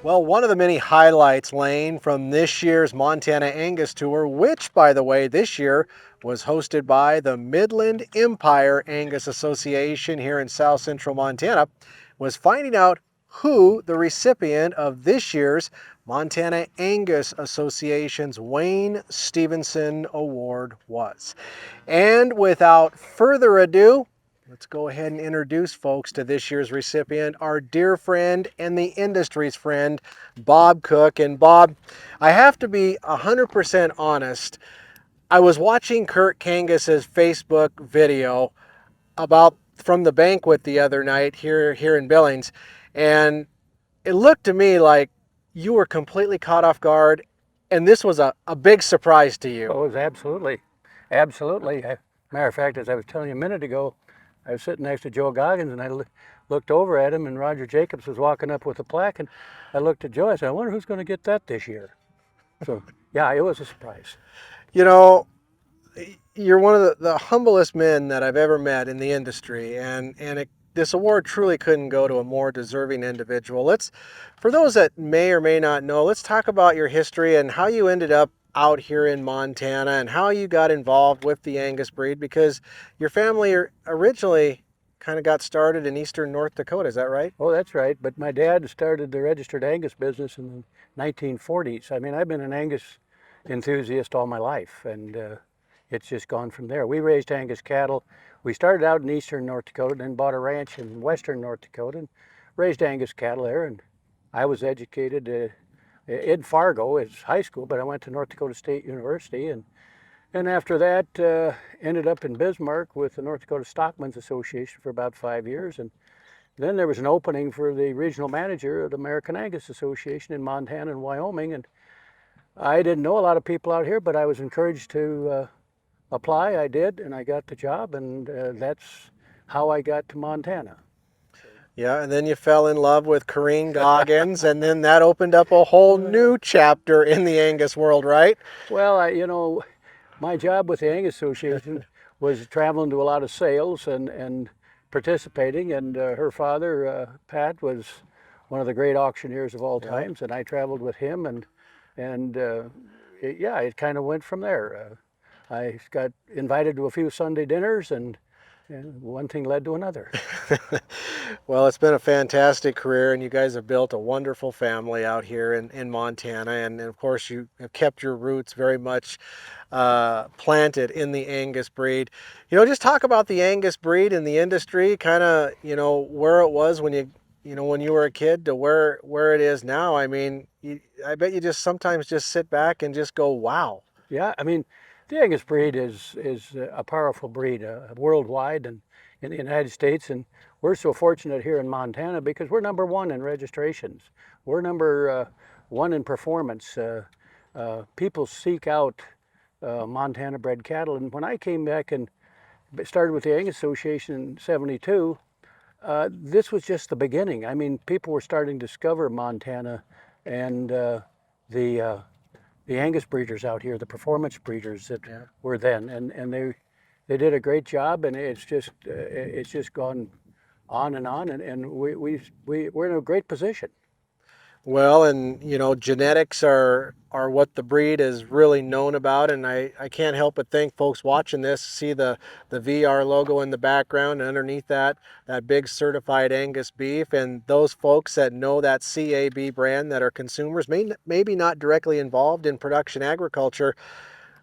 Well, one of the many highlights, Lane, from this year's Montana Angus Tour, which, by the way, this year was hosted by the Midland Empire Angus Association here in South Central Montana, was finding out who the recipient of this year's Montana Angus Association's Wayne Stevenson Award was. And without further ado, let's go ahead and introduce folks to this year's recipient, our dear friend and the industry's friend, Bob Cook. And Bob, I have to be 100% honest. I was watching Kurt Kangus's Facebook video about from the banquet the other night here in Billings, and it looked to me like you were completely caught off guard, and this was a big surprise to you. Oh, it was absolutely. Matter of fact, as I was telling you a minute ago, I was sitting next to Joe Goggins, and I looked over at him, and Roger Jacobs was walking up with a plaque, and I looked at Joe. I said, "I wonder who's going to get that this year." So, yeah, it was a surprise. You know, you're one of the humblest men that I've ever met in the industry, and this award truly couldn't go to a more deserving individual. For those that may or may not know, let's talk about your history and how you ended up out here in Montana and how you got involved with the Angus breed, because your family originally kind of got started in eastern North Dakota. Is that right? Oh, that's right. But my dad started the registered Angus business in the 1940s. I mean, I've been an Angus enthusiast all my life, and it's just gone from there. We raised Angus cattle. We started out in eastern North Dakota, then bought a ranch in western North Dakota and raised Angus cattle there. And I was educated in Fargo as high school, but I went to North Dakota State University, and after that ended up in Bismarck with the North Dakota Stockmen's Association for about 5 years. And then there was an opening for the regional manager of the American Angus Association in Montana and Wyoming. And I didn't know a lot of people out here, but I was encouraged to apply. I did, and I got the job, and that's how I got to Montana. Yeah, and then you fell in love with Corrine Goggins, and then that opened up a whole new chapter in the Angus world, right? Well, my job with the Angus Association was traveling to a lot of sales and participating, and her father, Pat, was one of the great auctioneers of all times, and I traveled with him, and it kind of went from there. I got invited to a few Sunday dinners, and one thing led to another. Well, it's been a fantastic career, and you guys have built a wonderful family out here in Montana, and of course you have kept your roots very much planted in the Angus breed. Just talk about the Angus breed in the industry, kind of, where it was when you were a kid to where it is now. I mean, I bet you just sometimes just sit back and just go, wow. Yeah, I mean, the Angus breed is a powerful breed worldwide and in the United States, and we're so fortunate here in Montana because we're number one in registrations. We're number one in performance. People seek out Montana bred cattle, and when I came back and started with the Angus Association in '72, this was just the beginning. I mean, people were starting to discover Montana, and the Angus breeders out here, the performance breeders that were then, and they did a great job, and it's just gone on, and we're in a great position. Well, and genetics are what the breed is really known about, and I can't help but think folks watching this see the VR logo in the background, and underneath that big certified Angus beef, and those folks that know that CAB brand that are consumers, maybe not directly involved in production agriculture,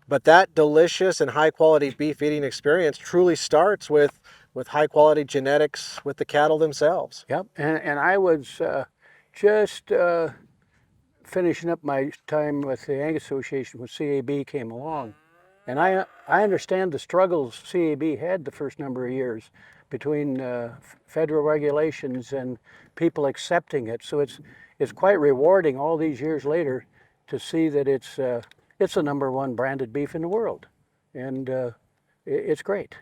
but that delicious and high quality beef eating experience truly starts with high quality genetics with the cattle themselves. Yep, and I was just finishing up my time with the Angus Association when CAB came along. And I understand the struggles CAB had the first number of years between federal regulations and people accepting it. So it's quite rewarding all these years later to see that it's the number one branded beef in the world. And it's great.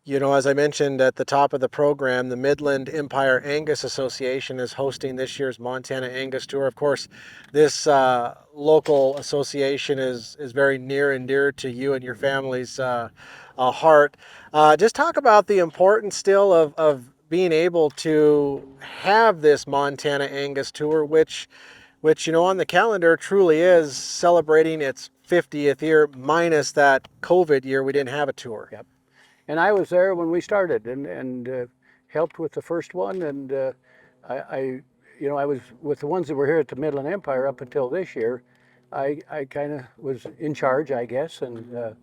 As I mentioned at the top of the program, the Midland Empire Angus Association is hosting this year's Montana Angus Tour. Of course, this local association is very near and dear to you and your family's heart. Just talk about the importance still of being able to have this Montana Angus Tour, which on the calendar truly is celebrating its 50th year, minus that COVID year we didn't have a tour. Yep. And I was there when we started and helped with the first one. And I, I was with the ones that were here at the Midland Empire up until this year. I kind of was in charge, I guess, and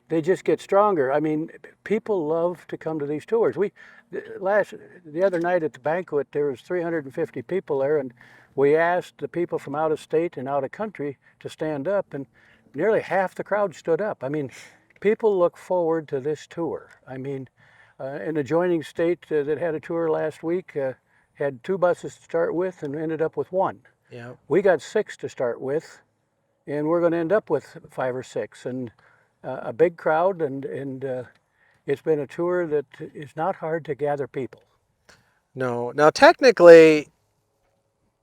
they just get stronger. I mean, people love to come to these tours. The other night at the banquet, there was 350 people there, and we asked the people from out of state and out of country to stand up, and nearly half the crowd stood up. I mean, people look forward to this tour. I mean, an adjoining state that had a tour last week had 2 buses to start with and ended up with 1. Yeah. We got 6 to start with, and we're going to end up with 5 or 6. And a big crowd, and it's been a tour that is not hard to gather people. No. Now, technically,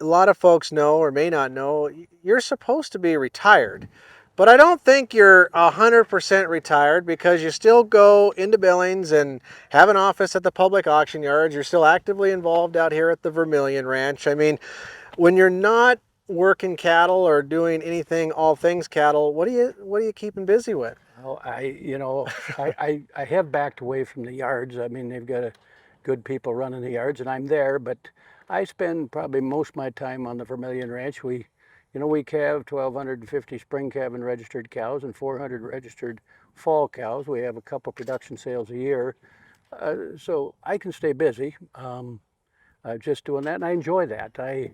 a lot of folks know or may not know, you're supposed to be retired. But I don't think you're 100% retired, because you still go into Billings and have an office at the public auction yards. You're still actively involved out here at the Vermilion Ranch. I mean, when you're not working cattle or doing anything, all things cattle, what are you keeping busy with? Well, I have backed away from the yards. I mean, they've got good people running the yards, and I'm there, but I spend probably most of my time on the Vermilion Ranch. We calve 1,250 spring calving registered cows and 400 registered fall cows. We have a couple production sales a year, so I can stay busy. Just doing that, and I enjoy that. I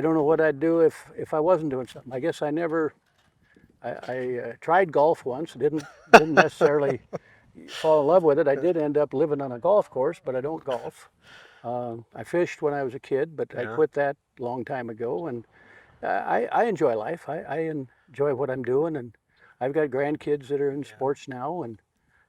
don't know what I'd do if I wasn't doing something. I guess I tried golf once. Didn't necessarily fall in love with it. I did end up living on a golf course, but I don't golf. I fished when I was a kid, but I quit that a long time ago. And I enjoy life. I enjoy what I'm doing, and I've got grandkids that are in sports now and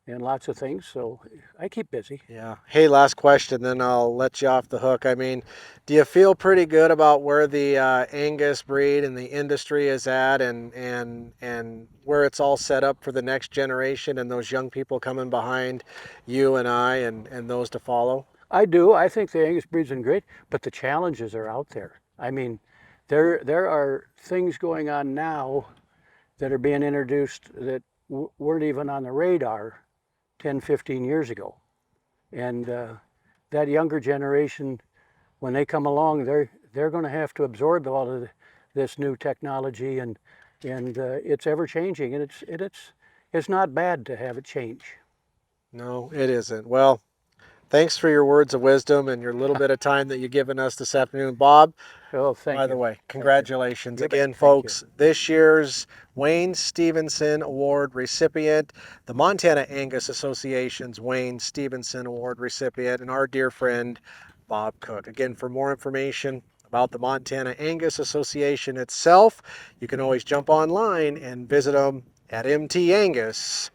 lots of things, so I keep busy. Yeah. Hey, last question, then I'll let you off the hook. I mean, do you feel pretty good about where the Angus breed and the industry is at, and where it's all set up for the next generation and those young people coming behind you and I and those to follow? I do. I think the Angus breed's been great, but the challenges are out there. I mean, there are things going on now that are being introduced that weren't even on the radar 10, 15 years ago. And that younger generation, when they come along, they're going to have to absorb all of this new technology, and it's ever changing, and it's not bad to have it change. No, it isn't. Well, thanks for your words of wisdom and your little bit of time that you've given us this afternoon, Bob. Oh, thank you. By the way, congratulations again, Thank folks. you. This year's Wayne Stevenson Award recipient, the Montana Angus Association's Wayne Stevenson Award recipient, and our dear friend, Bob Cook. Again, for more information about the Montana Angus Association itself, you can always jump online and visit them at mtangus.org.